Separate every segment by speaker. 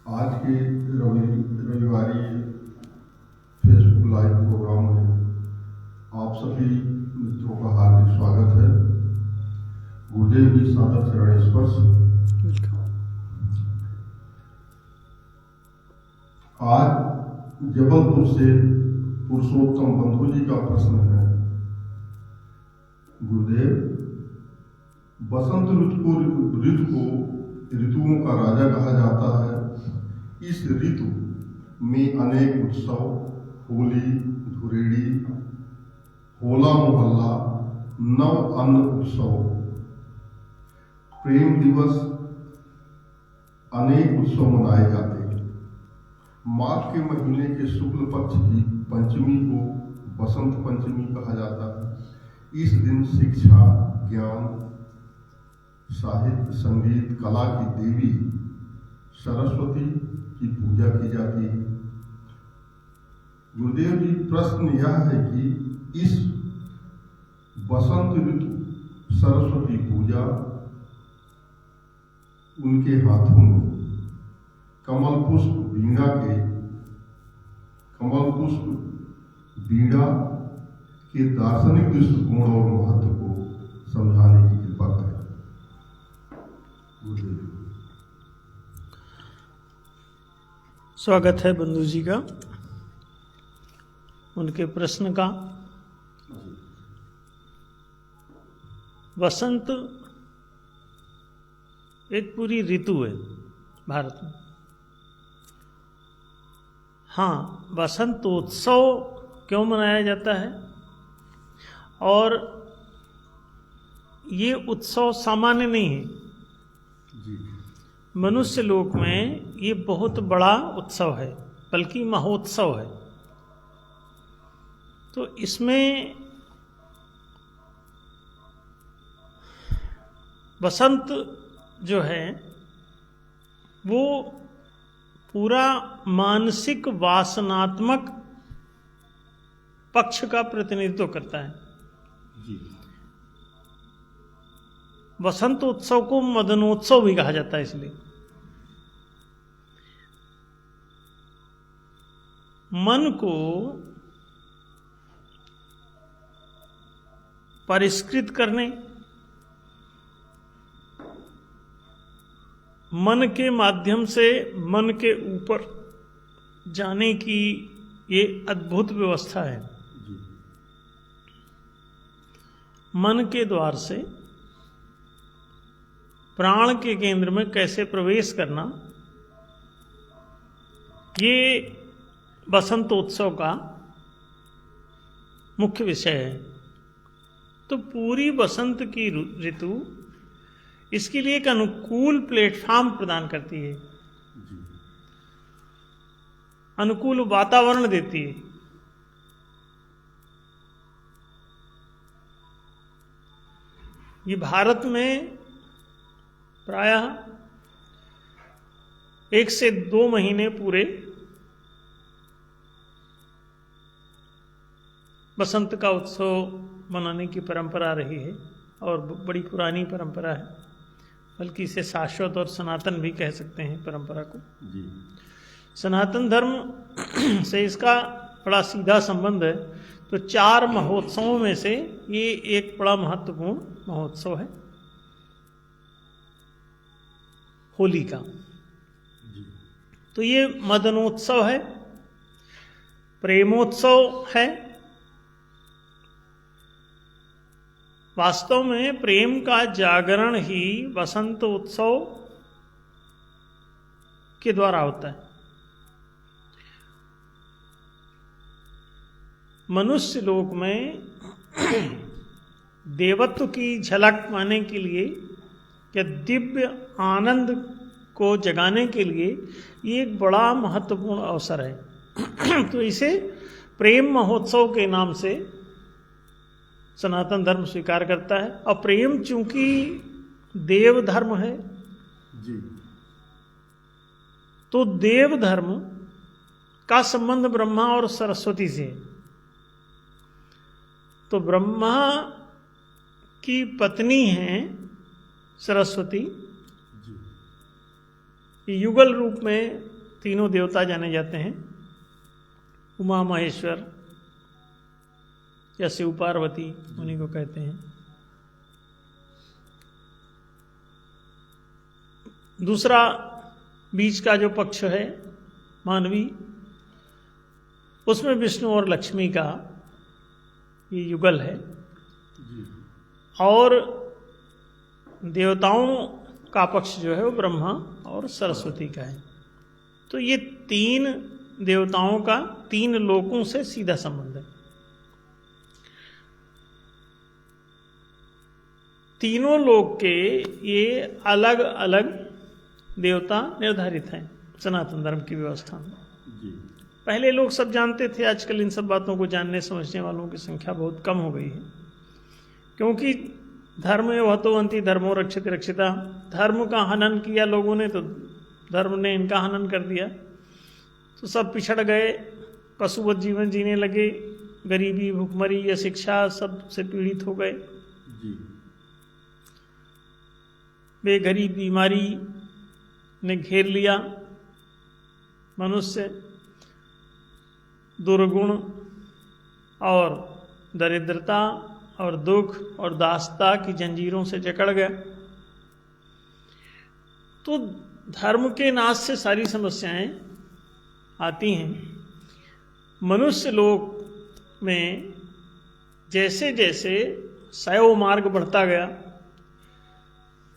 Speaker 1: आज के रविवारी फेसबुक लाइव प्रोग्राम में आप सभी मित्रों का हार्दिक स्वागत है। गुरुदेव जी सादर चरण स्पर्श। आज जबलपुर से पुरुषोत्तम बंधु जी का प्रश्न है। गुरुदेव, बसंत ऋतु को ऋतुओं का राजा कहा जाता है। इस ऋतु में अनेक उत्सव, होली, धुरेड़ी, होला मोहल्ला, नव अन्न उत्सव, प्रेम दिवस, अनेक उत्सव मनाए जाते हैं। माघ के महीने के शुक्ल पक्ष की पंचमी को बसंत पंचमी कहा जाता है। इस दिन शिक्षा, ज्ञान, साहित्य, संगीत, कला की देवी सरस्वती की पूजा की जाती है। गुरुदेव जी, प्रश्न यह है कि इस बसंत ऋतु सरस्वती पूजा उनके हाथों में कमल पुष्प बीड़ा के दार्शनिक दृष्टिकोण और महत्व को समझाने की कृपा करें।
Speaker 2: स्वागत है बंधु जी का, उनके प्रश्न का। वसंत एक पूरी ऋतु है भारत में। हाँ, वसंतोत्सव क्यों मनाया जाता है, और ये उत्सव सामान्य नहीं है। मनुष्य लोक में ये बहुत बड़ा उत्सव है, बल्कि महोत्सव है। तो इसमें बसंत जो है वो पूरा मानसिक वासनात्मक पक्ष का प्रतिनिधित्व करता है। वसंत उत्सव को मदनोत्सव भी कहा जाता है। इसलिए मन को परिष्कृत करने, मन के माध्यम से मन के ऊपर जाने की ये अद्भुत व्यवस्था है। मन के द्वार से प्राण के केंद्र में कैसे प्रवेश करना, ये बसंतोत्सव का मुख्य विषय है। तो पूरी बसंत की ऋतु इसके लिए एक अनुकूल प्लेटफॉर्म प्रदान करती है, अनुकूल वातावरण देती है। ये भारत में प्रायः 1 से 2 महीने पूरे बसंत का उत्सव मनाने की परंपरा रही है, और बड़ी पुरानी परंपरा है। बल्कि इसे शाश्वत और सनातन भी कह सकते हैं परंपरा को। सनातन धर्म से इसका बड़ा सीधा संबंध है। तो 4 महोत्सवों में से ये एक बड़ा महत्वपूर्ण महोत्सव है, होली का। तो ये मदनोत्सव है, प्रेमोत्सव है। वास्तव में प्रेम का जागरण ही वसंत उत्सव के द्वारा होता है। मनुष्य लोक में देवत्व की झलक पाने के लिए या दिव्य आनंद को जगाने के लिए ये एक बड़ा महत्वपूर्ण अवसर है। तो इसे प्रेम महोत्सव के नाम से सनातन धर्म स्वीकार करता है। और प्रेम चूंकि देव धर्म है, तो देव धर्म का संबंध ब्रह्मा और सरस्वती से है। तो ब्रह्मा की पत्नी हैं सरस्वती, युगल रूप में तीनों देवता जाने जाते हैं, उमा महेश्वर या शिव पार्वती, उन्हीं को कहते हैं। दूसरा बीच का जो पक्ष है मानवी, उसमें विष्णु और लक्ष्मी का ये युगल है, और देवताओं का पक्ष जो है वो ब्रह्मा और सरस्वती का है। तो ये तीन देवताओं का तीन लोकों से सीधा संबंध है। तीनों लोक के ये अलग अलग देवता निर्धारित हैं सनातन धर्म की व्यवस्था में। पहले लोग सब जानते थे, आजकल इन सब बातों को जानने समझने वालों की संख्या बहुत कम हो गई है, क्योंकि धर्म वहतोवंती धर्मो रक्षित रक्षिता, धर्म का हनन किया लोगों ने तो धर्म ने इनका हनन कर दिया, तो सब पिछड़ गए, पशुवत जीवन जीने लगे, गरीबी भूखमरी या शिक्षा सब से पीड़ित हो गए, बेघरी बीमारी ने घेर लिया मनुष्य, दुर्गुण और दरिद्रता और दुख और दासता की जंजीरों से जकड़ गया। तो धर्म के नाश से सारी समस्याएं आती हैं। मनुष्य लोक में जैसे जैसे शैव मार्ग बढ़ता गया,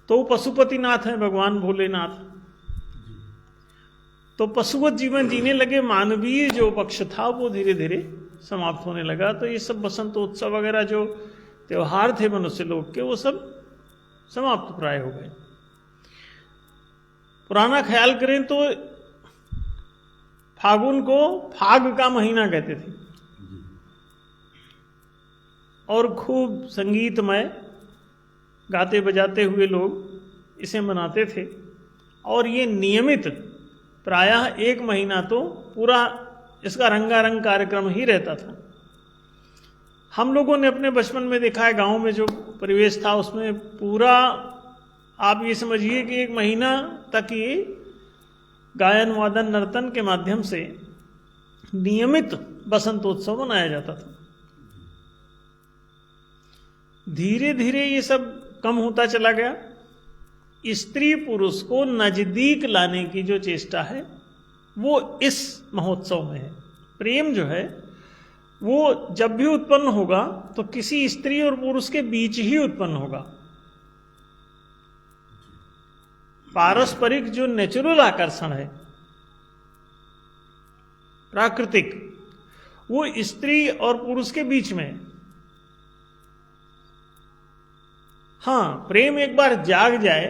Speaker 2: तो पशुपतिनाथ हैं भगवान भोलेनाथ, तो पशुवत जीवन जीने लगे, मानवीय जो पक्ष था वो धीरे धीरे समाप्त होने लगा। तो ये सब बसंतोत्सव वगैरह जो त्योहार थे मनुष्य लोग के, वो सब समाप्त प्राय हो गए। पुराना ख्याल करें तो फागुन को फाग का महीना कहते थे, और खूब संगीतमय गाते बजाते हुए लोग इसे मनाते थे, और ये नियमित प्रायः एक महीना तो पूरा इसका रंगारंग कार्यक्रम ही रहता था। हम लोगों ने अपने बचपन में देखा है, गांव में जो परिवेश था उसमें पूरा आप ये समझिए कि एक महीना तक ये गायन वादन नर्तन के माध्यम से नियमित बसंतोत्सव मनाया जाता था। धीरे धीरे ये सब कम होता चला गया। स्त्री पुरुष को नजदीक लाने की जो चेष्टा है वो इस महोत्सव में है। प्रेम जो है वो जब भी उत्पन्न होगा तो किसी स्त्री और पुरुष के बीच ही उत्पन्न होगा। पारस्परिक जो नेचुरल आकर्षण है प्राकृतिक, वो स्त्री और पुरुष के बीच में है। हाँ, प्रेम एक बार जाग जाए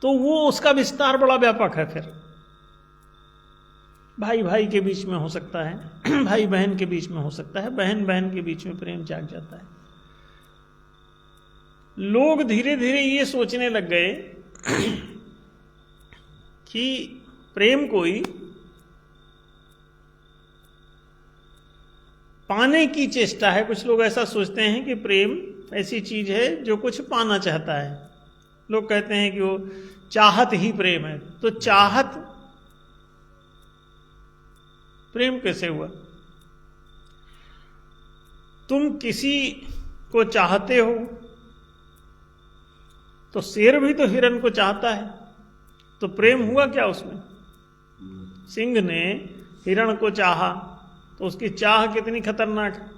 Speaker 2: तो वो उसका विस्तार बड़ा व्यापक है। फिर भाई भाई के बीच में हो सकता है, भाई बहन के बीच में हो सकता है, बहन बहन के बीच में प्रेम जाग जाता है। लोग धीरे धीरे ये सोचने लग गए कि प्रेम कोई पाने की चेष्टा है। कुछ लोग ऐसा सोचते हैं कि प्रेम ऐसी चीज है जो कुछ पाना चाहता है। लोग कहते हैं कि वो चाहत ही प्रेम है। तो चाहत प्रेम कैसे हुआ? तुम किसी को चाहते हो तो शेर भी तो हिरन को चाहता है, तो प्रेम हुआ क्या उसमें? सिंह ने हिरण को चाहा तो उसकी चाह कितनी खतरनाक है।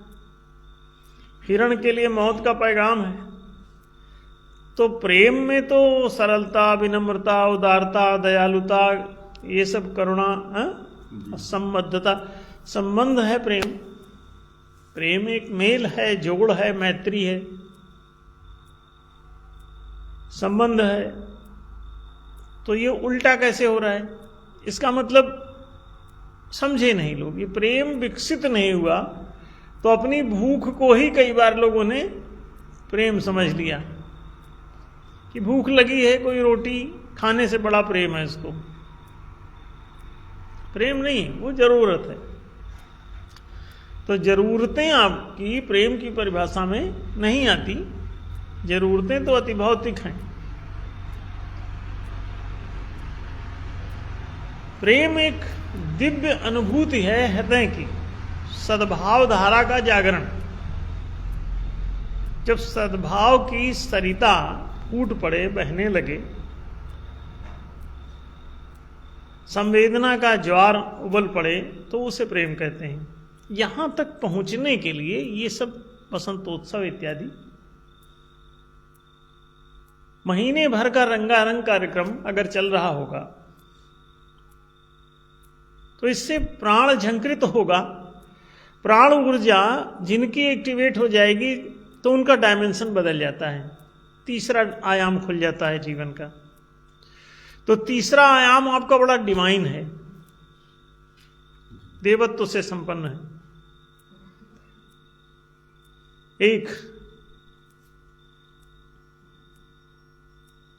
Speaker 2: हिरण के लिए मौत का पैगाम है। तो प्रेम में तो सरलता, विनम्रता, उदारता, दयालुता, ये सब करुणा, संबद्धता, संबंध है प्रेम। प्रेम एक मेल है, जोड़ है, मैत्री है, संबंध है। तो ये उल्टा कैसे हो रहा है? इसका मतलब समझे नहीं लोग। ये प्रेम विकसित नहीं हुआ तो अपनी भूख को ही कई बार लोगों ने प्रेम समझ लिया कि भूख लगी है, कोई रोटी खाने से बड़ा प्रेम है इसको। प्रेम नहीं, वो जरूरत है। तो जरूरतें आपकी प्रेम की परिभाषा में नहीं आती। जरूरतें तो अति भौतिक हैं। प्रेम एक दिव्य अनुभूति है हृदय की, सद्भाव धारा का जागरण। जब सद्भाव की सरिता फूट पड़े, बहने लगे, संवेदना का ज्वार उबल पड़े, तो उसे प्रेम कहते हैं। यहां तक पहुंचने के लिए ये सब वसंतोत्सव इत्यादि महीने भर का रंगारंग कार्यक्रम अगर चल रहा होगा तो इससे प्राण झंकृत होगा। प्राण ऊर्जा जिनकी एक्टिवेट हो जाएगी तो उनका डायमेंशन बदल जाता है, तीसरा आयाम खुल जाता है जीवन का। तो तीसरा आयाम आपका बड़ा डिवाइन है, देवत्व से संपन्न है। एक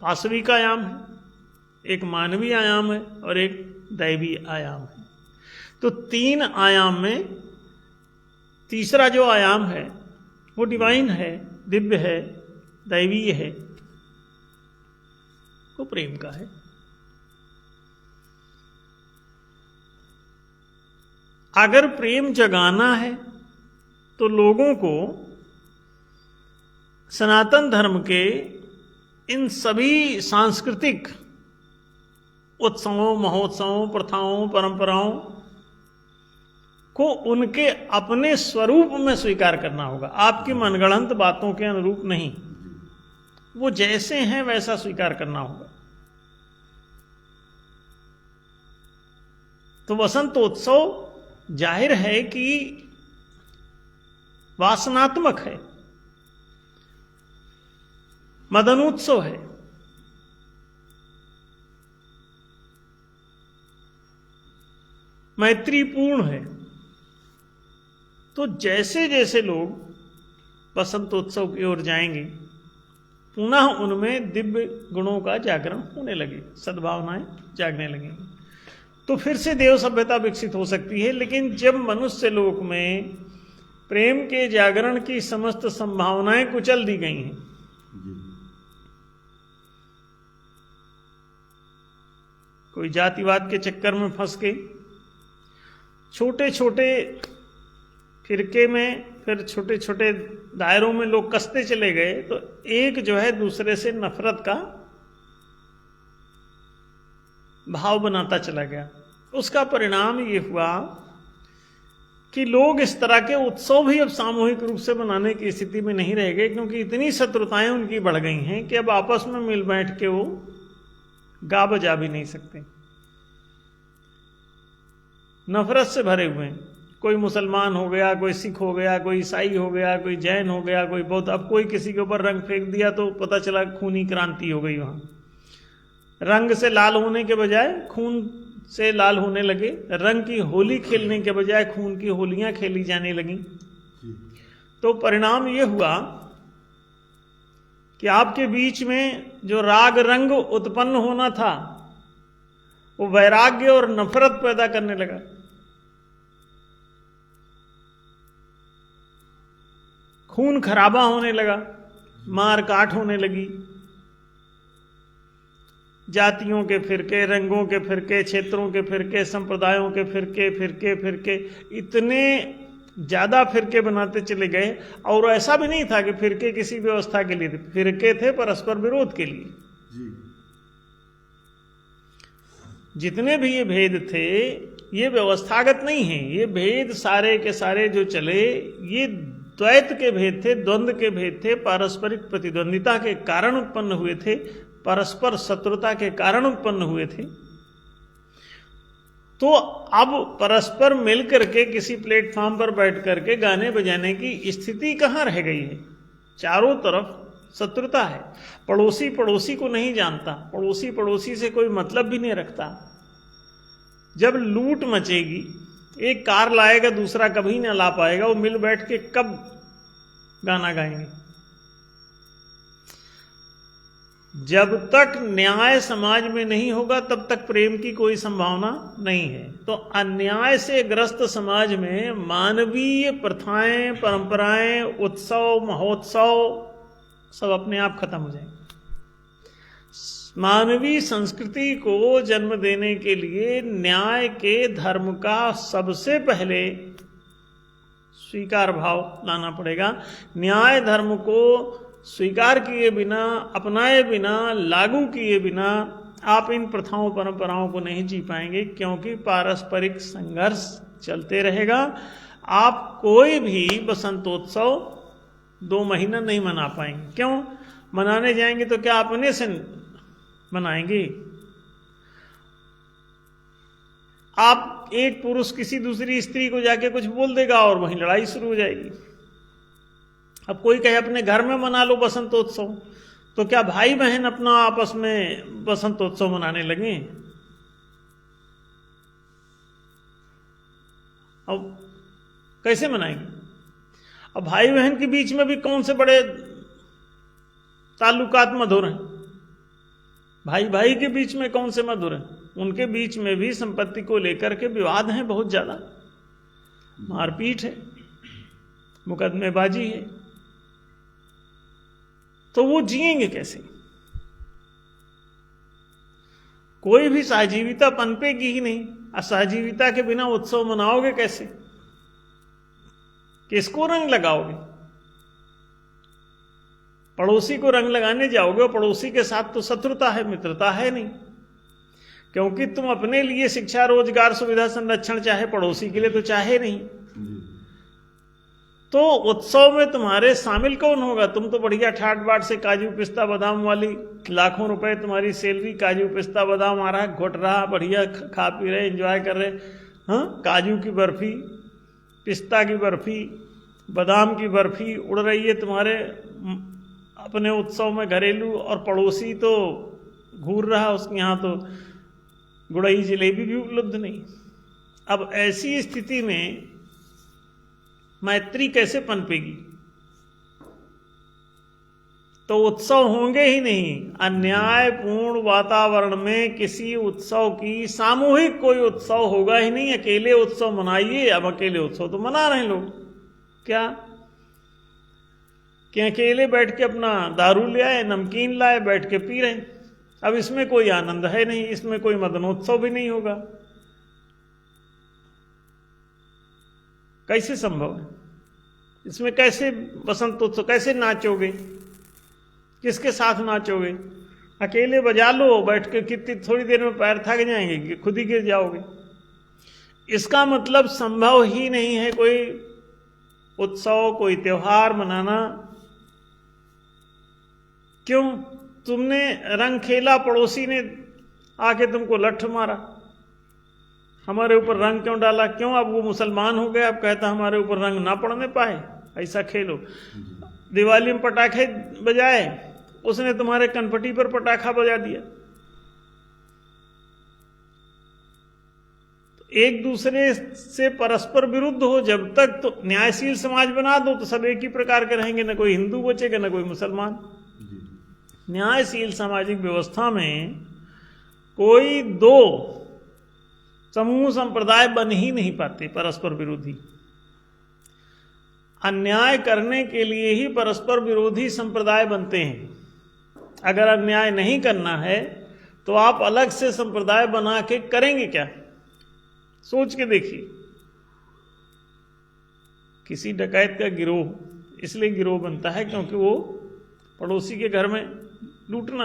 Speaker 2: पाशविक आयाम है, एक मानवीय आयाम है और एक दैवी आयाम है। तो तीन आयाम में तीसरा जो आयाम है वो डिवाइन है, दिव्य है, दैवीय है, वो प्रेम का है। अगर प्रेम जगाना है तो लोगों को सनातन धर्म के इन सभी सांस्कृतिक उत्सवों, महोत्सवों, प्रथाओं, परंपराओं को उनके अपने स्वरूप में स्वीकार करना होगा। आपकी मनगढ़ंत बातों के अनुरूप नहीं, वो जैसे हैं वैसा स्वीकार करना होगा। तो वसंतोत्सव जाहिर है कि वासनात्मक है, मदनोत्सव है। मैत्रीपूर्ण है। तो जैसे जैसे लोग वसंतोत्सव की ओर जाएंगे, पुनः उनमें दिव्य गुणों का जागरण होने लगे, सद्भावनाएं जागने लगेंगी, तो फिर से देव सभ्यता विकसित हो सकती है। लेकिन जब मनुष्य लोक में प्रेम के जागरण की समस्त संभावनाएं कुचल दी गई हैं, कोई जातिवाद के चक्कर में फंस के छोटे छोटे फिरके में, फिर छोटे छोटे दायरों में लोग कसते चले गए, तो एक जो है दूसरे से नफरत का भाव बनाता चला गया। उसका परिणाम ये हुआ कि लोग इस तरह के उत्सव भी अब सामूहिक रूप से मनाने की स्थिति में नहीं रह गए, क्योंकि इतनी शत्रुताएं उनकी बढ़ गई हैं कि अब आपस में मिल बैठ के वो गा बजा भी नहीं सकते। नफरत से भरे हुए हैं। कोई मुसलमान हो गया, कोई सिख हो गया, कोई ईसाई हो गया, कोई जैन हो गया, कोई बौद्ध। अब कोई किसी के ऊपर रंग फेंक दिया तो पता चला खूनी क्रांति हो गई। वहां रंग से लाल होने के बजाय खून से लाल होने लगे। रंग की होली खेलने के बजाय खून की होलियां खेली जाने लगी। तो परिणाम ये हुआ कि आपके बीच में जो राग रंग उत्पन्न होना था वो वैराग्य और नफरत पैदा करने लगा। खून खराबा होने लगा, मार काट होने लगी। जातियों के फिरके, रंगों के फिरके, क्षेत्रों के फिरके, संप्रदायों के फिरके फिरके फिरके इतने ज्यादा फिरके बनाते चले गए। और ऐसा भी नहीं था कि फिरके किसी व्यवस्था के लिए थे, फिरके थे परस्पर विरोध के लिए। जितने भी ये भेद थे ये व्यवस्थागत नहीं है। ये भेद सारे के सारे जो चले ये द्वैत के भेद थे, द्वंद्व के भेद थे, पारस्परिक प्रतिद्वंदिता के कारण उत्पन्न हुए थे, परस्पर शत्रुता के कारण उत्पन्न हुए थे। तो अब परस्पर मिलकर के किसी प्लेटफॉर्म पर बैठ करके गाने बजाने की स्थिति कहां रह गई है। चारों तरफ शत्रुता है। पड़ोसी पड़ोसी को नहीं जानता, पड़ोसी पड़ोसी से कोई मतलब भी नहीं रखता। जब लूट मचेगी, एक कार लाएगा दूसरा कभी ना ला पाएगा, वो मिल बैठ के कब गाना गाएंगे। जब तक न्याय समाज में नहीं होगा तब तक प्रेम की कोई संभावना नहीं है। तो अन्याय से ग्रस्त समाज में मानवीय प्रथाएं, परंपराएं, उत्सव, महोत्सव सब अपने आप खत्म हो जाएंगे। मानवीय संस्कृति को जन्म देने के लिए न्याय के धर्म का सबसे पहले स्वीकार भाव लाना पड़ेगा। न्याय धर्म को स्वीकार किए बिना, अपनाए बिना, लागू किए बिना आप इन प्रथाओं परंपराओं को नहीं जी पाएंगे, क्योंकि पारस्परिक संघर्ष चलते रहेगा। आप कोई भी बसंतोत्सव 2 महीना नहीं मना पाएंगे। क्यों? मनाने जाएंगे तो क्या अपने से मनाएंगे? आप एक पुरुष किसी दूसरी स्त्री को जाके कुछ बोल देगा और वहीं लड़ाई शुरू हो जाएगी। अब कोई कहे अपने घर में मना लो बसंतोत्सव, तो क्या भाई बहन अपना आपस में बसंतोत्सव मनाने लगे? अब कैसे मनाएंगे? अब भाई बहन के बीच में भी कौन से बड़े ताल्लुकात मधुर हैं? भाई भाई के बीच में कौन से मधुर हैं? उनके बीच में भी संपत्ति को लेकर के विवाद हैं, बहुत ज्यादा मारपीट है, मुकदमेबाजी है। तो वो जिएंगे कैसे? कोई भी सहजीविता पनपेगी ही नहीं। असहजीविता के बिना उत्सव मनाओगे कैसे? किसको रंग लगाओगे? पड़ोसी को रंग लगाने जाओगे और पड़ोसी के साथ तो शत्रुता है, मित्रता है नहीं, क्योंकि तुम अपने लिए शिक्षा, रोजगार, सुविधा, संरक्षण चाहे, पड़ोसी के लिए तो चाहे नहीं। तो उत्सव में तुम्हारे शामिल कौन होगा? तुम तो बढ़िया ठाट बाट से काजू पिस्ता बादाम वाली, लाखों रुपए तुम्हारी सैलरी, काजू पिस्ता बादाम आ रहा है, घुट रहा, बढ़िया खा पी रहे, एंजॉय कर रहे। हाँ, काजू की बर्फी, पिस्ता की बर्फी, बादाम की बर्फी उड़ रही है तुम्हारे अपने उत्सव में घरेलू, और पड़ोसी तो घूर रहा, उसके यहाँ तो गुड़ई जलेबी भी उपलब्ध नहीं। अब ऐसी स्थिति में मैत्री कैसे पनपेगी? तो उत्सव होंगे ही नहीं। अन्यायपूर्ण वातावरण में किसी उत्सव की, सामूहिक कोई उत्सव होगा ही नहीं। अकेले उत्सव मनाइए। अब अकेले उत्सव तो मना रहे हैं लोग, क्या कि अकेले बैठ के अपना दारू ले आए, नमकीन लाए, बैठ के पी रहे हैं। अब इसमें कोई आनंद है नहीं, इसमें कोई मदनोत्सव भी नहीं होगा। कैसे संभव है? इसमें कैसे बसंतोत्सव, कैसे नाचोगे? किसके साथ नाचोगे? अकेले बजा लो बैठ के, कितनी थोड़ी देर में पैर थक जाएंगे कि खुद ही गिर जाओगे। इसका मतलब संभव ही नहीं है कोई उत्सव, कोई त्योहार मनाना। क्यों? तुमने रंग खेला, पड़ोसी ने आके तुमको लठ मारा, हमारे ऊपर रंग क्यों डाला? क्यों? अब वो मुसलमान हो गए, अब कहता हमारे ऊपर रंग ना पड़ने पाए, ऐसा खेलो। दिवाली में पटाखे बजाए, उसने तुम्हारे कनपटी पर पटाखा बजा दिया। तो एक दूसरे से परस्पर विरुद्ध हो जब तक, तो न्यायशील समाज बना दो तो सब एक ही प्रकार के रहेंगे, न कोई हिंदू बचेगा न कोई मुसलमान। न्यायशील सामाजिक व्यवस्था में कोई 2 समूह संप्रदाय बन ही नहीं पाते, परस्पर विरोधी। अन्याय करने के लिए ही परस्पर विरोधी संप्रदाय बनते हैं। अगर अन्याय नहीं करना है तो आप अलग से संप्रदाय बना के करेंगे क्या? सोच के देखिए। किसी डकैत का गिरोह इसलिए गिरोह बनता है क्योंकि वो पड़ोसी के घर में लूटना,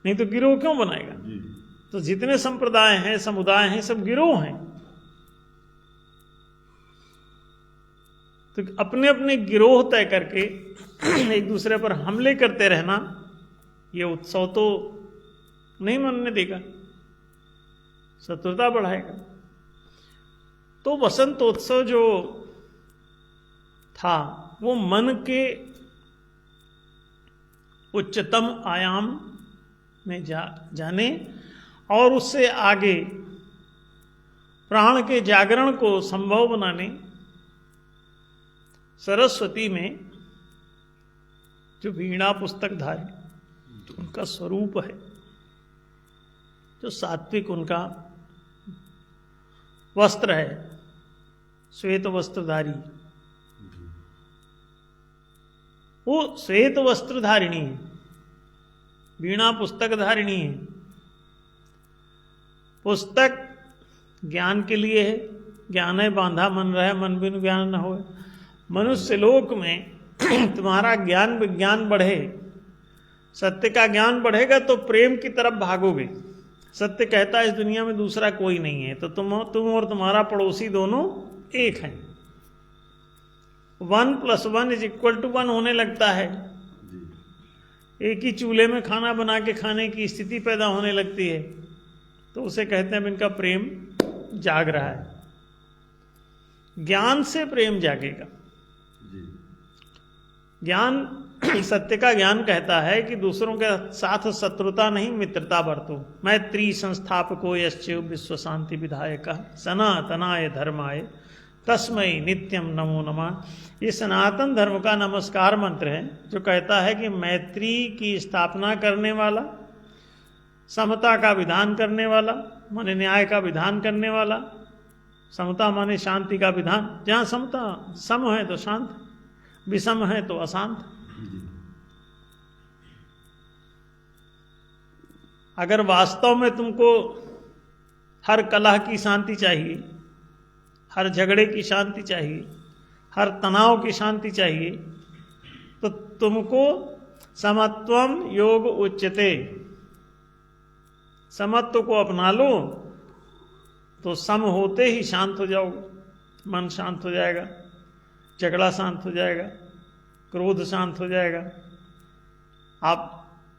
Speaker 2: नहीं तो गिरोह क्यों बनाएगा? तो जितने संप्रदाय हैं, समुदाय हैं, सब गिरोह हैं। तो अपने अपने गिरोह तय करके एक दूसरे पर हमले करते रहना, ये उत्सव तो नहीं मनने देगा, शत्रुता बढ़ाएगा। तो वसंतोत्सव जो था वो मन के उच्चतम आयाम में जाने और उससे आगे प्राण के जागरण को संभव बनाने, सरस्वती में जो वीणा पुस्तक धारी उनका स्वरूप है, जो सात्विक उनका वस्त्र है, श्वेत वस्त्रधारी, वो श्वेत वस्त्रधारिणी वीणा पुस्तक धारिणी है। पुस्तक ज्ञान के लिए है, ज्ञान है बांधा मन रहे, मन बिन ज्ञान न होए। मनुष्य लोक में तुम्हारा ज्ञान विज्ञान बढ़े, सत्य का ज्ञान बढ़ेगा तो प्रेम की तरफ भागोगे। सत्य कहता है इस दुनिया में दूसरा कोई नहीं है, तो तुम और तुम्हारा पड़ोसी दोनों एक हैं। 1 + 1 = 1 होने लगता है। एक ही चूल्हे में खाना बना के खाने की स्थिति पैदा होने लगती है, तो उसे कहते हैं इनका प्रेम जाग रहा है। ज्ञान से प्रेम जागेगा। ज्ञान, सत्य का ज्ञान कहता है कि दूसरों के साथ शत्रुता नहीं, मित्रता बरतो। मैत्री संस्थापको यश्च विश्व शांति विधायक सनातनाय धर्माय तस्मै नित्यम नमो नमः। ये सनातन धर्म का नमस्कार मंत्र है, जो कहता है कि मैत्री की स्थापना करने वाला, समता का विधान करने वाला, माने न्याय का विधान करने वाला। समता माने शांति का विधान। जहाँ समता, सम है तो शांत, विषम है तो अशांत। अगर वास्तव में तुमको हर कलह की शांति चाहिए, हर झगड़े की शांति चाहिए, हर तनाव की शांति चाहिए, तो तुमको समत्वम योग उच्यते, समत्व को अपना लो तो सम होते ही शांत हो जाओगे। मन शांत हो जाएगा, झगड़ा शांत हो जाएगा, क्रोध शांत हो जाएगा। आप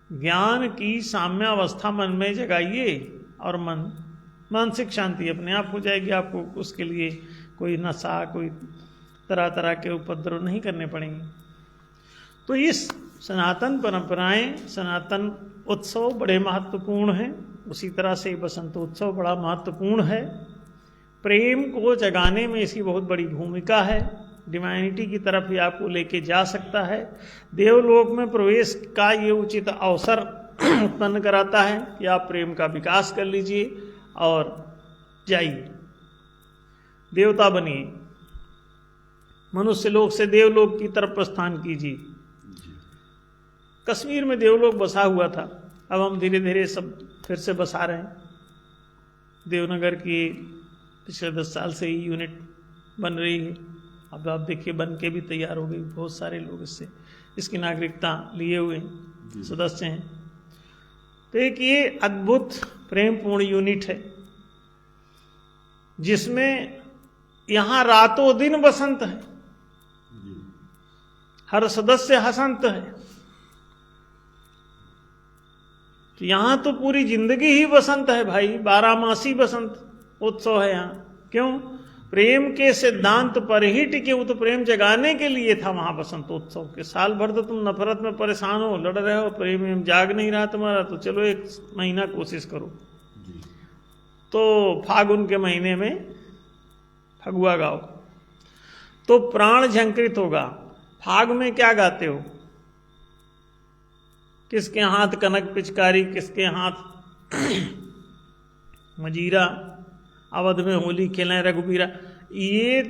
Speaker 2: ज्ञान की साम्यावस्था मन में जगाइए और मानसिक शांति अपने आप हो जाएगी। आपको उसके लिए कोई नशा, कोई तरह तरह के उपद्रव नहीं करने पड़ेंगे। तो इस सनातन परंपराएं, सनातन उत्सव बड़े महत्वपूर्ण हैं। उसी तरह से बसंत उत्सव बड़ा महत्वपूर्ण है। प्रेम को जगाने में इसकी बहुत बड़ी भूमिका है। डिवाइनिटी की तरफ ही आपको लेके जा सकता है। देवलोक में प्रवेश का ये उचित अवसर उत्पन्न कराता है कि आप प्रेम का विकास कर लीजिए और जाइए, देवता बनिए, मनुष्य लोक से देवलोक की तरफ प्रस्थान कीजिए। कश्मीर में देवलोक बसा हुआ था, अब हम धीरे धीरे सब फिर से बसा रहे हैं। देवनगर की पिछले 10 साल से ही यूनिट बन रही है। अब आप देखिए बन के भी तैयार हो गई। बहुत सारे लोग इसकी नागरिकता लिए हुए सदस्य हैं। तो एक ये अद्भुत प्रेमपूर्ण यूनिट है, जिसमें यहाँ रातों दिन बसंत है, हर सदस्य हसंत है। तो यहाँ तो पूरी जिंदगी ही बसंत है भाई, 12 बसंत उत्सव है यहाँ। क्यों? प्रेम के सिद्धांत पर ही टिके हो, तो प्रेम जगाने के लिए था वहां बसंतोत्सव के। साल भर तो तुम नफरत में परेशान हो, लड़ रहे हो, प्रेम जाग नहीं रहा तुम्हारा, तो चलो 1 महीना कोशिश करो। तो फागुन के महीने में फगुआ गाओ तो प्राण झंकृत होगा। फाग में क्या गाते हो? किसके हाथ कनक पिचकारी, किसके हाथ मजीरा, अवध में होली खेलें रघुबीरा। ये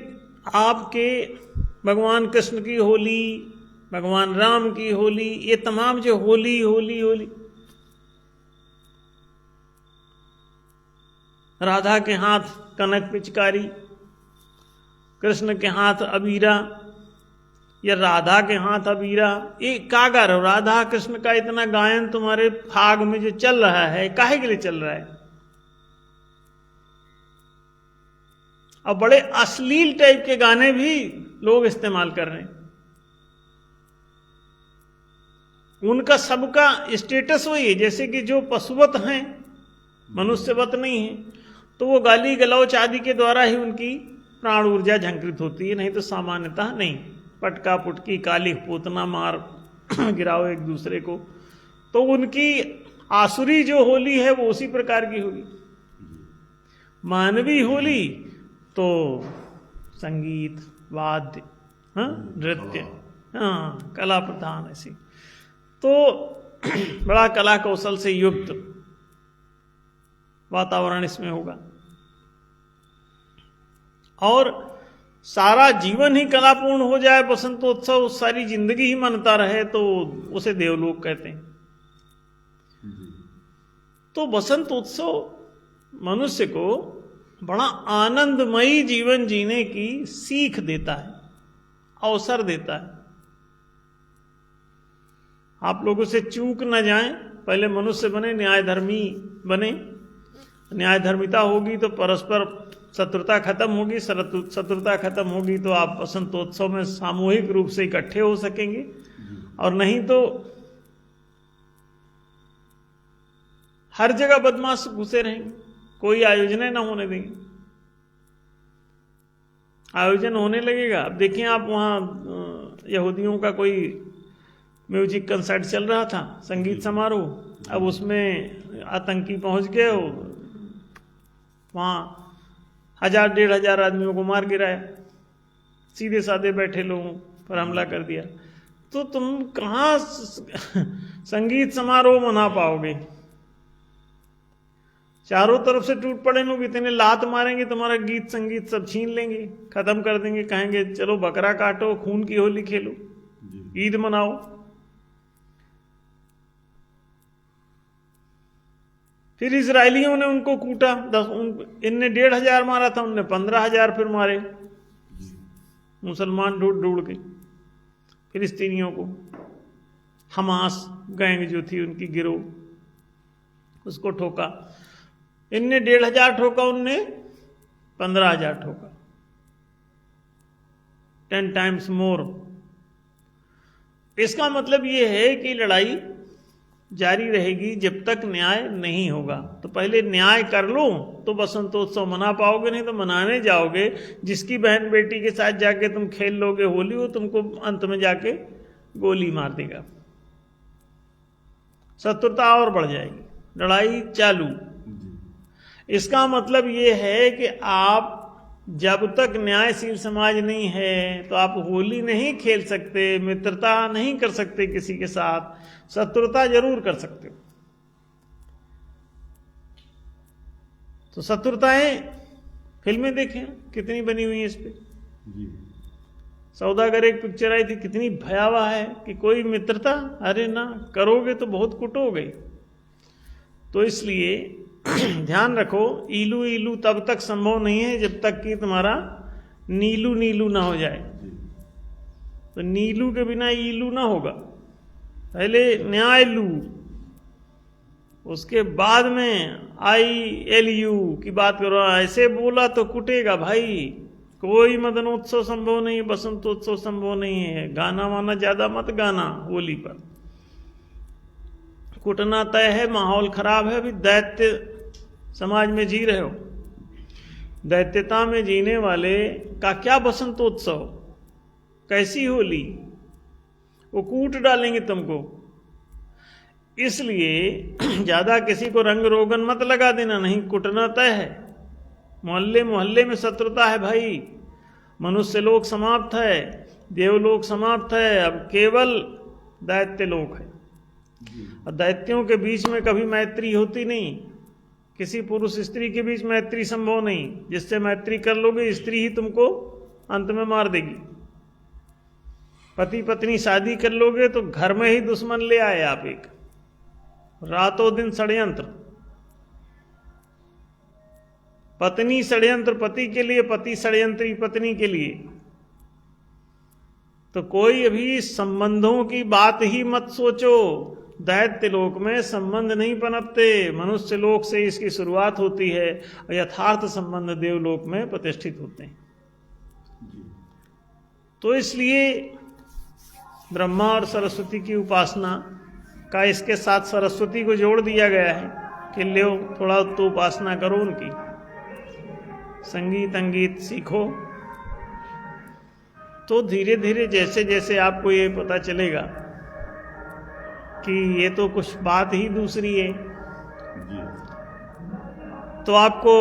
Speaker 2: आपके भगवान कृष्ण की होली, भगवान राम की होली, ये तमाम जो होली होली होली, राधा के हाथ कनक पिचकारी, कृष्ण के हाथ अबीरा या राधा के हाथ अबीरा, ये का गा रहे हो? राधा कृष्ण का इतना गायन तुम्हारे फाग में जो चल रहा है, काहे के लिए चल रहा है? और बड़े अश्लील टाइप के गाने भी लोग इस्तेमाल कर रहे हैं। उनका सबका स्टेटस वही है, जैसे कि जो पशुवत हैं, मनुष्यवत नहीं है, तो वो गाली गलौच आदि के द्वारा ही उनकी प्राण ऊर्जा झंकृत होती है, नहीं तो सामान्यतः नहीं। पटका पुटकी, काली पूतना मार गिराओ एक दूसरे को। तो उनकी आसुरी जो होली है वो उसी प्रकार की होगी। मानवीय होली तो संगीत, वाद्य, नृत्य, कला प्रधान ऐसी, तो बड़ा कला कौशल से युक्त वातावरण इसमें होगा। और सारा जीवन ही कलापूर्ण हो जाए, बसंतोत्सव सारी जिंदगी ही मनता रहे, तो उसे देवलोक कहते हैं। तो बसंत उत्सव मनुष्य को बड़ा आनंदमयी जीवन जीने की सीख देता है, अवसर देता है। आप लोगों से चूक न जाएं, पहले मनुष्य बने, न्यायधर्मी बने। न्यायधर्मिता होगी तो परस्पर शत्रुता खत्म होगी, शत्रुता खत्म होगी तो आप बसंतोत्सव में सामूहिक रूप से इकट्ठे हो सकेंगे, और नहीं तो हर जगह बदमाश घुसे रहेंगे, कोई आयोजन ना होने देंगे। आयोजन होने लगेगा, अब देखिए आप वहाँ यहूदियों का कोई म्यूजिक कंसर्ट चल रहा था, संगीत समारोह, अब उसमें आतंकी पहुंच गए, वहाँ 1000-1500 आदमियों को मार गिराया, सीधे साधे बैठे लोगों पर हमला कर दिया। तो तुम कहाँ संगीत समारोह मना पाओगे? चारों तरफ से टूट पड़े लोग, इतने लात मारेंगे, तुम्हारा गीत संगीत सब छीन लेंगे, खत्म कर देंगे, कहेंगे चलो बकरा काटो, खून की होली खेलो, ईद मनाओ। फिर इजरायलियों ने उनको कूटा, इनने 1500 मारा था, उनने 15,000 फिर मारे, मुसलमान ढूंढ ढूंढ के फिलिस्तीनियों को। हमास गैंग जो थी उनकी गिरोह, उसको ठोका। इनने 1500 ठोका, उनने 15,000 ठोका, 10 टाइम्स मोर। इसका मतलब यह है कि लड़ाई जारी रहेगी जब तक न्याय नहीं होगा। तो पहले न्याय कर लो तो बसंतोत्सव मना पाओगे, नहीं तो मनाने जाओगे, जिसकी बहन बेटी के साथ जाके तुम खेल लोगे होली, वो तुमको अंत में जाके गोली मार देगा, शत्रुता और बढ़ जाएगी, लड़ाई चालू। इसका मतलब ये है कि आप जब तक न्यायशील समाज नहीं है तो आप होली नहीं खेल सकते, मित्रता नहीं कर सकते किसी के साथ, शत्रुता जरूर कर सकते हो। तो शत्रुताएं फिल्में देखें कितनी बनी हुई है इस पे। सौदागर एक पिक्चर आई थी, कितनी भयावह है कि कोई मित्रता, अरे ना करोगे तो बहुत कुटोगे। तो इसलिए ध्यान रखो, ईलू ईलू तब तक संभव नहीं है जब तक कि तुम्हारा नीलू नीलू ना हो जाए। तो नीलू के बिना ईलू ना होगा, पहले न्याय लू, उसके बाद में ILU की बात करो। ऐसे बोला तो कुटेगा भाई, कोई मदनोत्सव संभव नहीं है, बसंतोत्सव संभव नहीं है। गाना वाना ज्यादा मत गाना होली पर, कुटना तय है, माहौल खराब है। अभी दैत्य समाज में जी रहे हो, दैत्यता में जीने वाले का क्या बसंतोत्सव, कैसी होली, वो कूट डालेंगे तुमको। इसलिए ज्यादा किसी को रंग रोगन मत लगा देना, नहीं कुटना तय है। मोहल्ले मोहल्ले में शत्रुता है भाई, मनुष्य लोक समाप्त है, देवलोक समाप्त है, अब केवल दैत्य लोक है। और दैत्यों के बीच में कभी मैत्री होती नहीं, किसी पुरुष स्त्री के बीच मैत्री संभव नहीं। जिससे मैत्री कर लोगे स्त्री ही तुमको अंत में मार देगी। पति पत्नी शादी कर लोगे तो घर में ही दुश्मन ले आए आप, एक रातों दिन षड्यंत्र। पत्नी षड्यंत्र पति के लिए, पति षड्यंत्री पत्नी के लिए। तो कोई अभी संबंधों की बात ही मत सोचो। दैत्य लोक में संबंध नहीं पनपते, मनुष्य लोक से इसकी शुरुआत होती है और यथार्थ संबंध देवलोक में प्रतिष्ठित होते हैं। तो इसलिए ब्रह्मा और सरस्वती की उपासना का इसके साथ सरस्वती को जोड़ दिया गया है कि लो थोड़ा तो उपासना करो उनकी, संगीत अंगीत सीखो। तो धीरे धीरे जैसे जैसे आपको ये पता चलेगा कि ये तो कुछ बात ही दूसरी है, तो आपको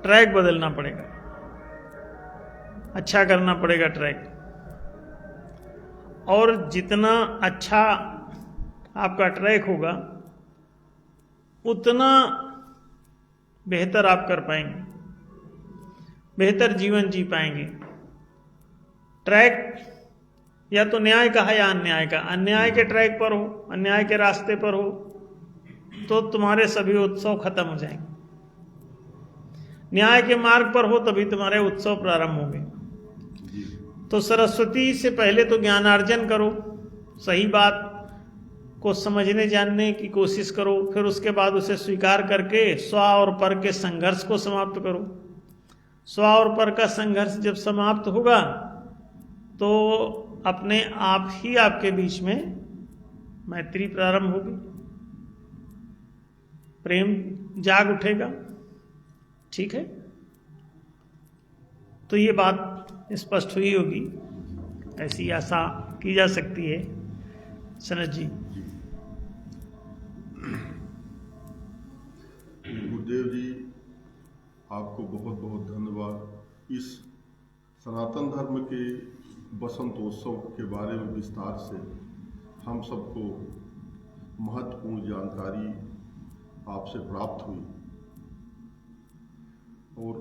Speaker 2: ट्रैक बदलना पड़ेगा, अच्छा करना पड़ेगा ट्रैक। और जितना अच्छा आपका ट्रैक होगा उतना बेहतर आप कर पाएंगे, बेहतर जीवन जी पाएंगे। ट्रैक या तो न्याय का है या अन्याय का। अन्याय के ट्रैक पर हो, अन्याय के रास्ते पर हो तो तुम्हारे सभी उत्सव खत्म हो जाएंगे। न्याय के मार्ग पर हो तभी तुम्हारे उत्सव प्रारंभ होंगे। तो सरस्वती से पहले तो ज्ञानार्जन करो, सही बात को समझने जानने की कोशिश करो, फिर उसके बाद उसे स्वीकार करके स्व और पर के संघर्ष को समाप्त करो। स्व और पर का संघर्ष जब समाप्त होगा तो अपने आप ही आपके बीच में मैत्री प्रारंभ होगी, प्रेम जाग उठेगा। ठीक है, तो ये बात स्पष्ट हुई होगी, ऐसी आशा की जा सकती है। सनत जी।
Speaker 1: गुरुदेव जी, आपको बहुत बहुत धन्यवाद। इस सनातन धर्म के बसंतोत्सव के बारे में विस्तार से हम सबको महत्वपूर्ण जानकारी आपसे प्राप्त हुई और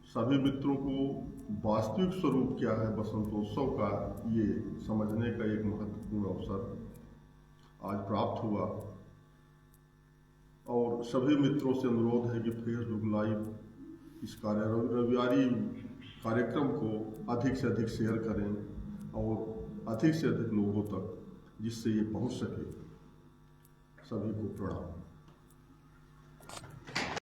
Speaker 1: सभी मित्रों को वास्तविक स्वरूप क्या है बसंतोत्सव का, ये समझने का एक महत्वपूर्ण अवसर आज प्राप्त हुआ। और सभी मित्रों से अनुरोध है कि फेसबुक लाइव इस रविवारी कार्यक्रम को अधिक से अधिक शेयर करें और अधिक से अधिक लोगों तक जिससे ये पहुंच सके। सभी को प्रणाम।